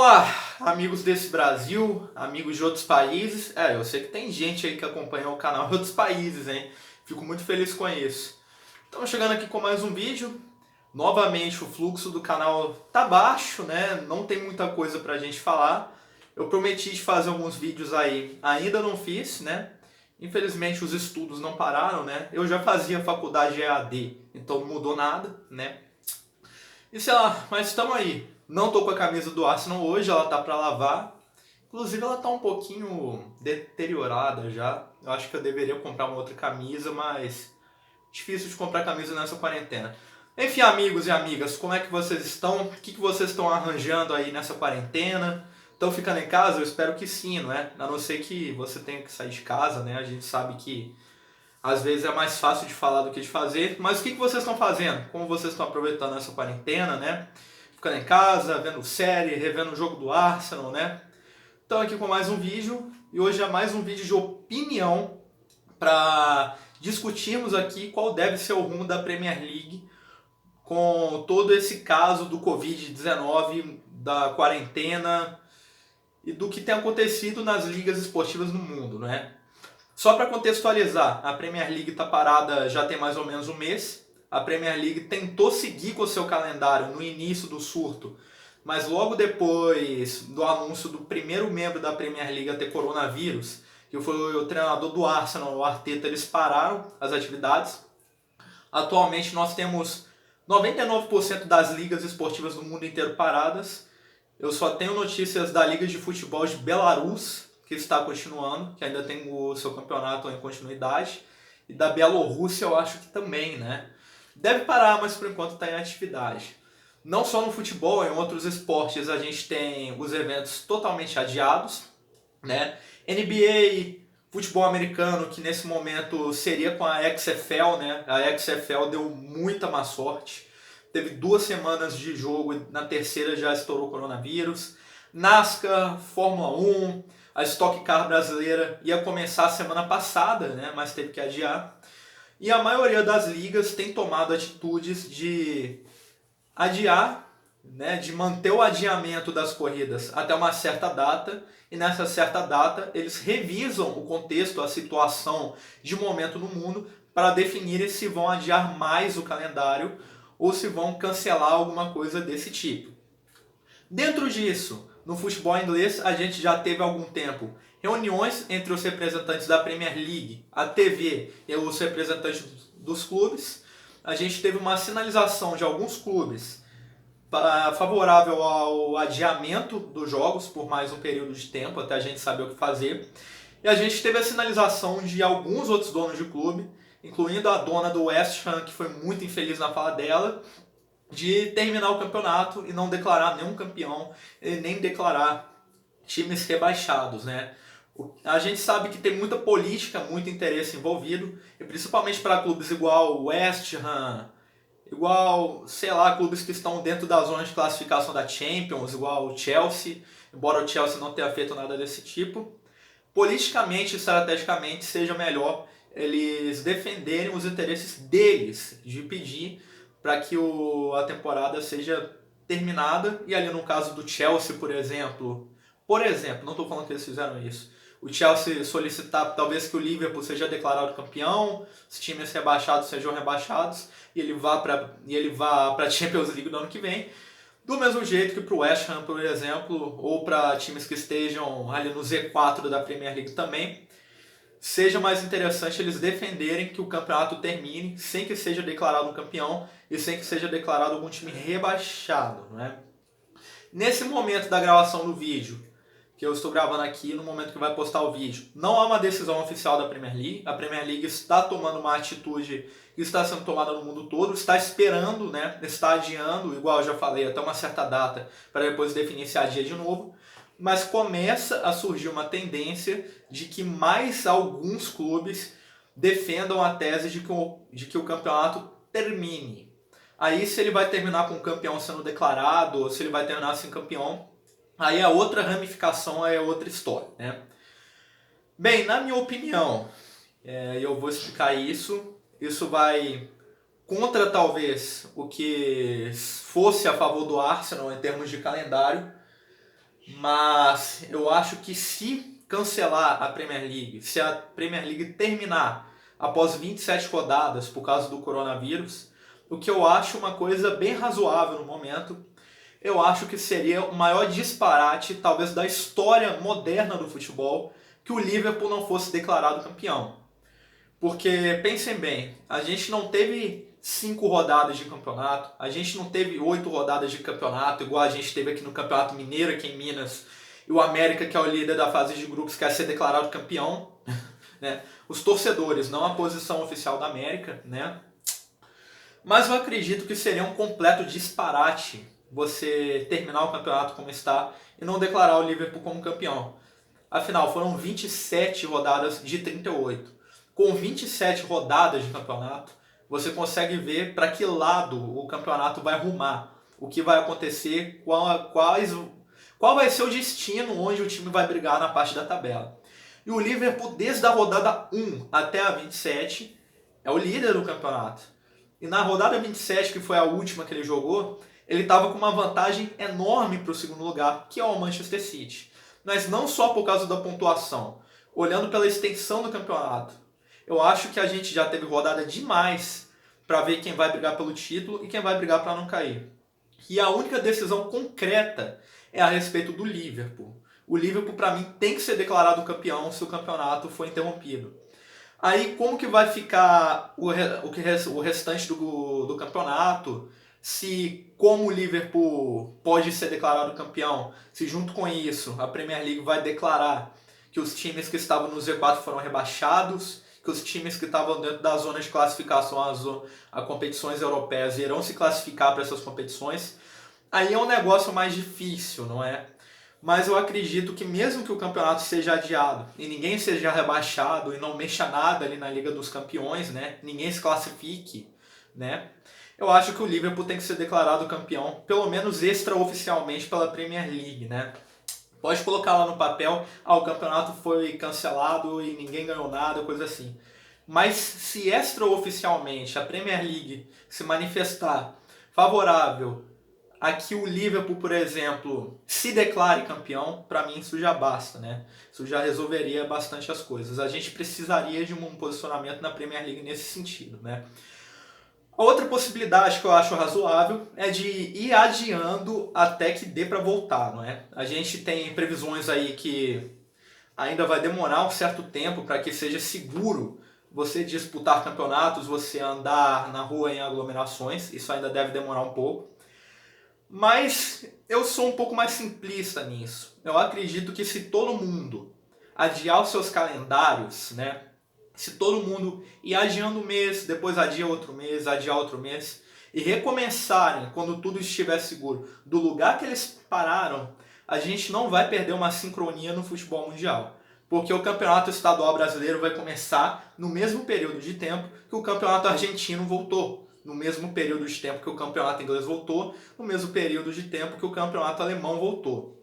Olá, amigos desse Brasil, amigos de outros países. Eu sei que tem gente aí que acompanha o canal de outros países, hein? Fico muito feliz com isso. Estamos chegando aqui com mais um vídeo. Novamente o fluxo do canal tá baixo, né? Não tem muita coisa pra gente falar. Eu prometi de fazer alguns vídeos aí, ainda não fiz, né? Infelizmente os estudos não pararam, né? Eu já fazia faculdade EAD, então não mudou nada, né? E sei lá, mas estamos aí. Não tô com a camisa do Arsenal hoje, ela tá para lavar. Inclusive ela tá um pouquinho deteriorada já. Eu acho que eu deveria comprar uma outra camisa, mas difícil de comprar camisa nessa quarentena. Enfim, amigos e amigas, como é que vocês estão? O que vocês estão arranjando aí nessa quarentena? Estão ficando em casa? Eu espero que sim, não é? A não ser que você tenha que sair de casa, né? A gente sabe que às vezes é mais fácil de falar do que de fazer. Mas o que vocês estão fazendo? Como vocês estão aproveitando essa quarentena, né? Ficando em casa, vendo série, revendo o jogo do Arsenal, né? Então aqui com mais um vídeo. E hoje é mais um vídeo de opinião para discutirmos aqui qual deve ser o rumo da Premier League com todo esse caso do Covid-19, da quarentena e do que tem acontecido nas ligas esportivas no mundo, né? Só para contextualizar, a Premier League está parada já tem mais ou menos um mês. A Premier League tentou seguir com o seu calendário no início do surto, mas logo depois do anúncio do primeiro membro da Premier League a ter coronavírus, que foi o treinador do Arsenal, o Arteta, eles pararam as atividades. Atualmente nós temos 99% das ligas esportivas do mundo inteiro paradas. Eu só tenho notícias da Liga de Futebol de Belarus, que está continuando, que ainda tem o seu campeonato em continuidade. E da Bielorrússia eu acho que também, né? Deve parar, mas por enquanto está em atividade. Não só no futebol, em outros esportes a gente tem os eventos totalmente adiados, né? NBA, futebol americano, que nesse momento seria com a XFL, né? A XFL deu muita má sorte. Teve 2 semanas de jogo e na terceira já estourou o coronavírus. NASCAR, Fórmula 1, a Stock Car brasileira ia começar a semana passada, né? Mas teve que adiar. E a maioria das ligas tem tomado atitudes de adiar, né, de manter o adiamento das corridas até uma certa data, e nessa certa data eles revisam o contexto, a situação de momento no mundo para definirem se vão adiar mais o calendário ou se vão cancelar alguma coisa desse tipo. Dentro disso, no futebol inglês, a gente já teve há algum tempo reuniões entre os representantes da Premier League, a TV e os representantes dos clubes. A gente teve uma sinalização de alguns clubes favorável ao adiamento dos jogos por mais um período de tempo, até a gente saber o que fazer. E a gente teve a sinalização de alguns outros donos de clube, incluindo a dona do West Ham, que foi muito infeliz na fala dela, de terminar o campeonato e não declarar nenhum campeão, e nem declarar times rebaixados, né? A gente sabe que tem muita política, muito interesse envolvido, e principalmente para clubes igual o West Ham, igual, sei lá, clubes que estão dentro da zona de classificação da Champions, igual o Chelsea, embora o Chelsea não tenha feito nada desse tipo. Politicamente e estrategicamente seja melhor eles defenderem os interesses deles, de pedir para que a temporada seja terminada, e ali no caso do Chelsea, por exemplo, não estou falando que eles fizeram isso, o Chelsea solicitar talvez que o Liverpool seja declarado campeão, os times rebaixados sejam rebaixados, e ele vá para a Champions League do ano que vem, do mesmo jeito que para o West Ham, por exemplo, ou para times que estejam ali no Z4 da Premier League também, seja mais interessante eles defenderem que o campeonato termine sem que seja declarado um campeão e sem que seja declarado algum time rebaixado, não é? Nesse momento da gravação do vídeo, que eu estou gravando aqui no momento que vai postar o vídeo, não há uma decisão oficial da Premier League. A Premier League está tomando uma atitude que está sendo tomada no mundo todo, está esperando, né, está adiando, igual eu já falei, até uma certa data, para depois definir se adia de novo. Mas começa a surgir uma tendência de que mais alguns clubes defendam a tese de que o campeonato termine. Aí se ele vai terminar com o campeão sendo declarado, ou se ele vai terminar sem campeão, aí a outra ramificação é outra história, né? Bem, na minha opinião, eu vou explicar isso. Isso vai contra talvez o que fosse a favor do Arsenal em termos de calendário. Mas eu acho que se cancelar a Premier League, se a Premier League terminar após 27 rodadas por causa do coronavírus, o que eu acho uma coisa bem razoável no momento, eu acho que seria o maior disparate, talvez, da história moderna do futebol, que o Liverpool não fosse declarado campeão. Porque, pensem bem, a gente não teve 5 rodadas de campeonato, a gente não teve 8 rodadas de campeonato, igual a gente teve aqui no Campeonato Mineiro, aqui em Minas, e o América, que é o líder da fase de grupos, quer ser declarado campeão. Né? Os torcedores, não a posição oficial da América, né? Mas eu acredito que seria um completo disparate você terminar o campeonato como está e não declarar o Liverpool como campeão. Afinal, foram 27 rodadas de 38. Com 27 rodadas de campeonato, você consegue ver para que lado o campeonato vai rumar, o que vai acontecer, qual vai ser o destino onde o time vai brigar na parte da tabela. E o Liverpool, desde a rodada 1 até a 27, é o líder do campeonato. E na rodada 27, que foi a última que ele jogou, ele estava com uma vantagem enorme para o segundo lugar, que é o Manchester City. Mas não só por causa da pontuação. Olhando pela extensão do campeonato, eu acho que a gente já teve rodada demais para ver quem vai brigar pelo título e quem vai brigar para não cair. E a única decisão concreta é a respeito do Liverpool. O Liverpool, para mim, tem que ser declarado campeão se o campeonato for interrompido. Aí, como que vai ficar o restante do campeonato? Se, como o Liverpool pode ser declarado campeão, se junto com isso a Premier League vai declarar que os times que estavam no Z4 foram rebaixados, que os times que estavam dentro da zona de classificação a competições europeias irão se classificar para essas competições, aí é um negócio mais difícil, não é? Mas eu acredito que mesmo que o campeonato seja adiado e ninguém seja rebaixado e não mexa nada ali na Liga dos Campeões, né? Ninguém se classifique, né? Eu acho que o Liverpool tem que ser declarado campeão, pelo menos extraoficialmente pela Premier League, né? Pode colocar lá no papel, o campeonato foi cancelado e ninguém ganhou nada, coisa assim. Mas se extraoficialmente a Premier League se manifestar favorável a que o Liverpool, por exemplo, se declare campeão, para mim isso já basta, né? Isso já resolveria bastante as coisas. A gente precisaria de um posicionamento na Premier League nesse sentido, né? A outra possibilidade que eu acho razoável é de ir adiando até que dê para voltar, não é? A gente tem previsões aí que ainda vai demorar um certo tempo para que seja seguro você disputar campeonatos, você andar na rua em aglomerações, isso ainda deve demorar um pouco. Mas eu sou um pouco mais simplista nisso. Eu acredito que se todo mundo adiar os seus calendários, né? Se todo mundo ir adiando um mês, depois adia outro mês, adiar outro mês, e recomeçarem quando tudo estiver seguro do lugar que eles pararam, a gente não vai perder uma sincronia no futebol mundial. Porque o campeonato estadual brasileiro vai começar no mesmo período de tempo que o campeonato argentino voltou. No mesmo período de tempo que o campeonato inglês voltou, no mesmo período de tempo que o campeonato alemão voltou.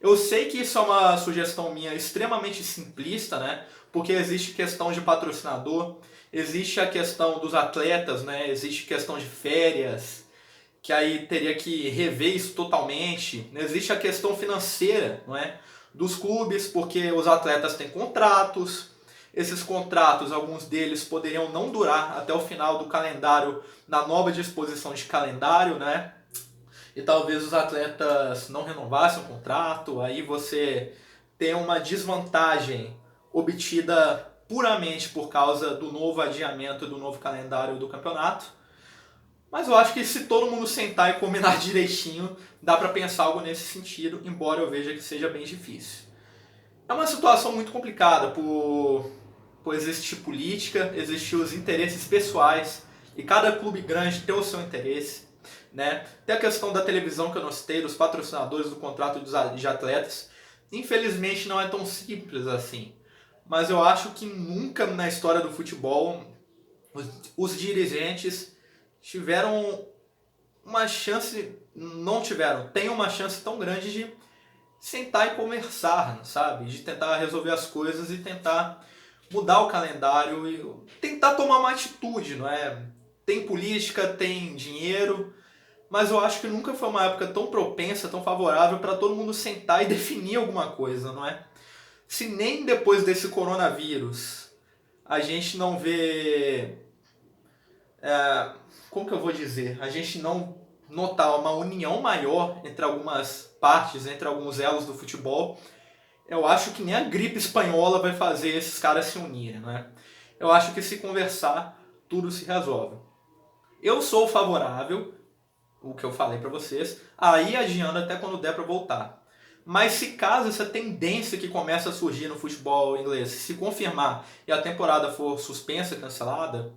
Eu sei que isso é uma sugestão minha extremamente simplista, né? Porque existe questão de patrocinador, existe a questão dos atletas, né? Existe questão de férias, que aí teria que rever isso totalmente. Existe a questão financeira, não é? Dos clubes, porque os atletas têm contratos. Esses contratos, alguns deles poderiam não durar até o final do calendário, na nova disposição de calendário, né? E talvez os atletas não renovassem o contrato, aí você tem uma desvantagem obtida puramente por causa do novo adiamento do novo calendário do campeonato. Mas eu acho que se todo mundo sentar e combinar direitinho, dá para pensar algo nesse sentido, embora eu veja que seja bem difícil. É uma situação muito complicada por existir política, existir os interesses pessoais, e cada clube grande tem o seu interesse. Né? Tem a questão da televisão que eu não citei, dos patrocinadores do contrato de atletas. Infelizmente não é tão simples assim. Mas eu acho que nunca na história do futebol os dirigentes tiveram uma chance, não tiveram, tem uma chance tão grande de sentar e conversar, sabe? De tentar resolver as coisas e tentar mudar o calendário e tentar tomar uma atitude, não é? Tem política, tem dinheiro, mas eu acho que nunca foi uma época tão propensa, tão favorável para todo mundo sentar e definir alguma coisa, não é? Se nem depois desse coronavírus a gente não vê, como que eu vou dizer, a gente não notar uma união maior entre algumas partes, entre alguns elos do futebol, eu acho que nem a gripe espanhola vai fazer esses caras se unirem, né? Eu acho que se conversar, tudo se resolve. Eu sou favorável, o que eu falei pra vocês, a ir adiando até quando der pra voltar. Mas se caso essa tendência que começa a surgir no futebol inglês se confirmar e a temporada for suspensa, cancelada,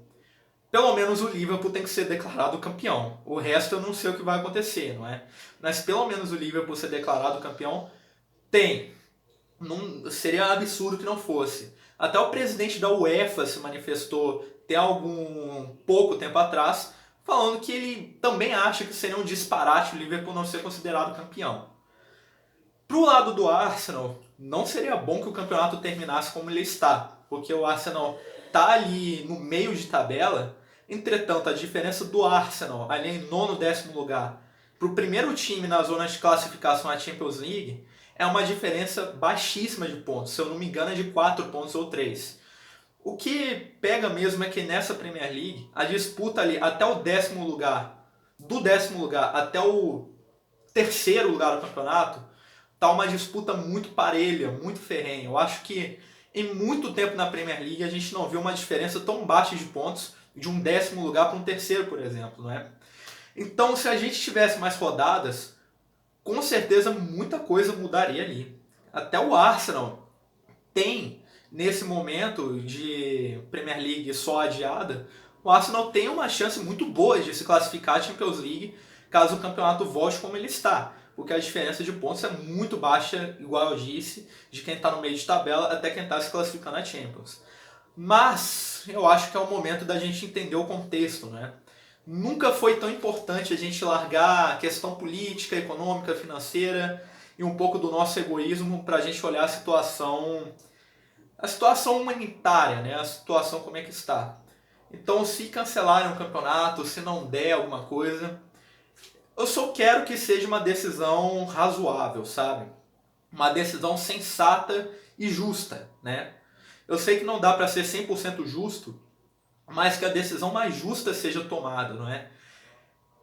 pelo menos o Liverpool tem que ser declarado campeão. O resto eu não sei o que vai acontecer, não é? Mas pelo menos o Liverpool ser declarado campeão tem. Não, seria absurdo que não fosse. Até o presidente da UEFA se manifestou até algum pouco tempo atrás, falando que ele também acha que seria um disparate o Liverpool não ser considerado campeão. Pro lado do Arsenal, não seria bom que o campeonato terminasse como ele está, porque o Arsenal tá ali no meio de tabela. Entretanto, a diferença do Arsenal ali em nono, décimo lugar pro primeiro time na zona de classificação à Champions League é uma diferença baixíssima de pontos. Se eu não me engano, é de 4 pontos ou 3. O que pega mesmo é que nessa Premier League, a disputa ali até o décimo lugar, do décimo lugar até o terceiro lugar do campeonato, tá uma disputa muito parelha, muito ferrenha. Eu acho que em muito tempo na Premier League a gente não viu uma diferença tão baixa de pontos de um décimo lugar para um terceiro, por exemplo, não é? Então, se a gente tivesse mais rodadas, com certeza muita coisa mudaria ali. Até o Arsenal tem, nesse momento de Premier League só adiada, o Arsenal tem uma chance muito boa de se classificar à Champions League caso o campeonato volte como ele está. Porque a diferença de pontos é muito baixa, igual eu disse, de quem está no meio de tabela até quem está se classificando à Champions. Mas eu acho que é o momento da gente entender o contexto, né? Nunca foi tão importante a gente largar a questão política, econômica, financeira e um pouco do nosso egoísmo para a gente olhar a situação humanitária, né? A situação como é que está. Então, se cancelarem o campeonato, se não der alguma coisa, eu só quero que seja uma decisão razoável, sabe? Uma decisão sensata e justa, né? Eu sei que não dá para ser 100% justo, mas que a decisão mais justa seja tomada, não é?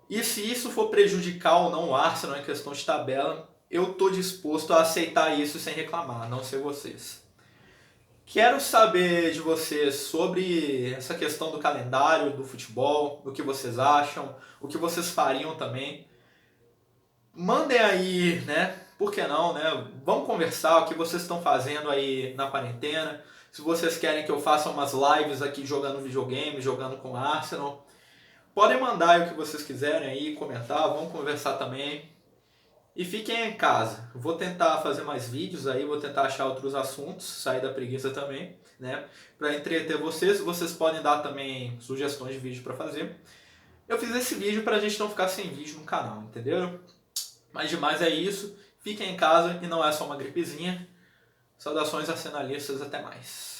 E se isso for prejudicar ou não o Arsenal em questão de tabela, eu estou disposto a aceitar isso sem reclamar, não sei vocês. Quero saber de vocês sobre essa questão do calendário, do futebol, do que vocês acham, o que vocês fariam também. Mandem aí, né? Por que não, né? Vamos conversar o que vocês estão fazendo aí na quarentena. Se vocês querem que eu faça umas lives aqui jogando videogame, jogando com Arsenal, podem mandar aí o que vocês quiserem aí, comentar, vamos conversar também. E fiquem em casa. Vou tentar fazer mais vídeos aí, vou tentar achar outros assuntos, sair da preguiça também, né? Para entreter vocês, vocês podem dar também sugestões de vídeo para fazer. Eu fiz esse vídeo para a gente não ficar sem vídeo no canal, entendeu? Mas demais é isso. Fiquem em casa e não é só uma gripezinha. Saudações arsenalistas, até mais.